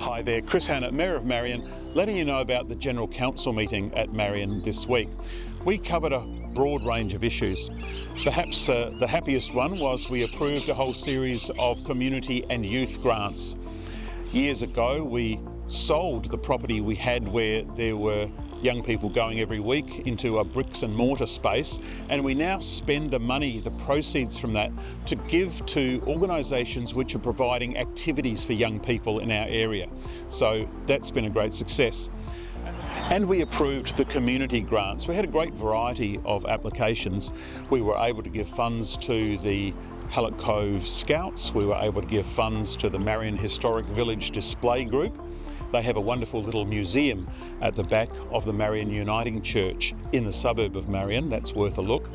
Hi there, Chris Hannah, Mayor of Marion, letting you know about the General Council meeting at Marion this week. We covered a broad range of issues. Perhaps the happiest one was we approved a whole series of community and youth grants. Years ago, we sold the property we had where there were young people going every week into a bricks and mortar space, and we now spend the money, the proceeds from that, to give to organisations which are providing activities for young people in our area. So that's been a great success. And we approved the community grants. We had a great variety of applications. We were able to give funds to the Hallett Cove Scouts. We were able to give funds to the Marion Historic Village Display Group. They have a wonderful little museum at the back of the Marion Uniting Church in the suburb of Marion. That's worth a look.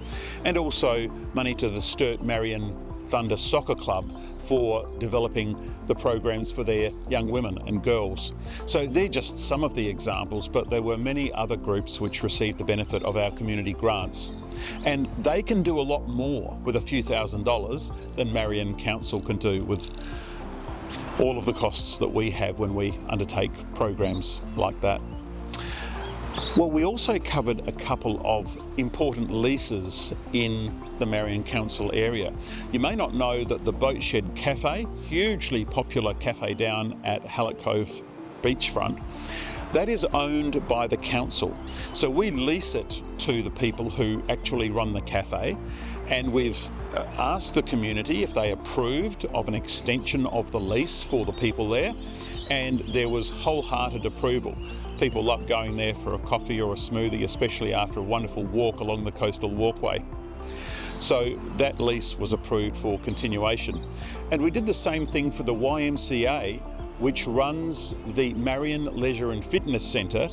And also money to the Sturt Marion Thunder Soccer Club for developing the programs for their young women and girls. So they're just some of the examples, but there were many other groups which received the benefit of our community grants. And they can do a lot more with a few $1,000s than Marion Council can do with all of the costs that we have when we undertake programs like that. Well, we also covered a couple of important leases in the Marion Council area. You may not know that the Boat Shed Cafe, hugely popular cafe down at Hallett Cove beachfront, that is owned by the council. So we lease it to the people who actually run the cafe, and we've asked the community if they approved of an extension of the lease for the people there, and there was wholehearted approval. People love going there for a coffee or a smoothie, especially after a wonderful walk along the coastal walkway. So that lease was approved for continuation. And we did the same thing for the YMCA, which runs the Marion Leisure and Fitness Centre,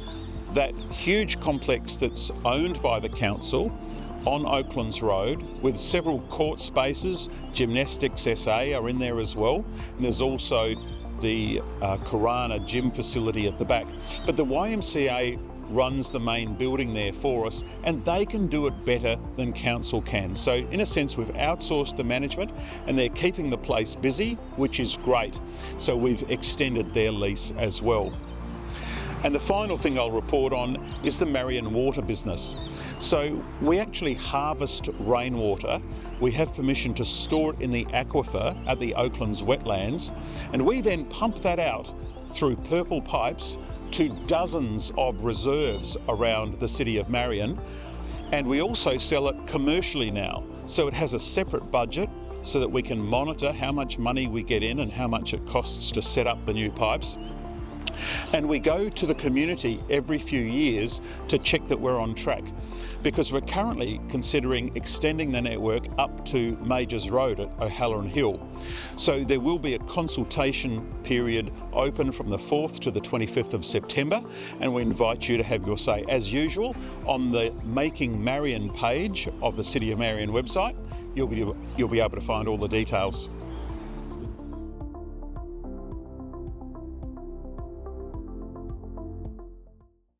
that huge complex that's owned by the council on Oaklands Road, with several court spaces. Gymnastics SA are in there as well, and there's also the Karana gym facility at the back. But the YMCA runs the main building there for us, and they can do it better than council can. So in a sense, we've outsourced the management and they're keeping the place busy, which is great. So we've extended their lease as well. And the final thing I'll report on is the Marion water business. So we actually harvest rainwater. We have permission to store it in the aquifer at the Oaklands wetlands, and we then pump that out through purple pipes to dozens of reserves around the city of Marion. And we also sell it commercially now. So it has a separate budget so that we can monitor how much money we get in and how much it costs to set up the new pipes. And we go to the community every few years to check that we're on track, because we're currently considering extending the network up to Majors Road at O'Halloran Hill. So there will be a consultation period open from the 4th to the 25th of September, and we invite you to have your say. As usual, on the Making Marion page of the City of Marion website, you'll be able to find all the details.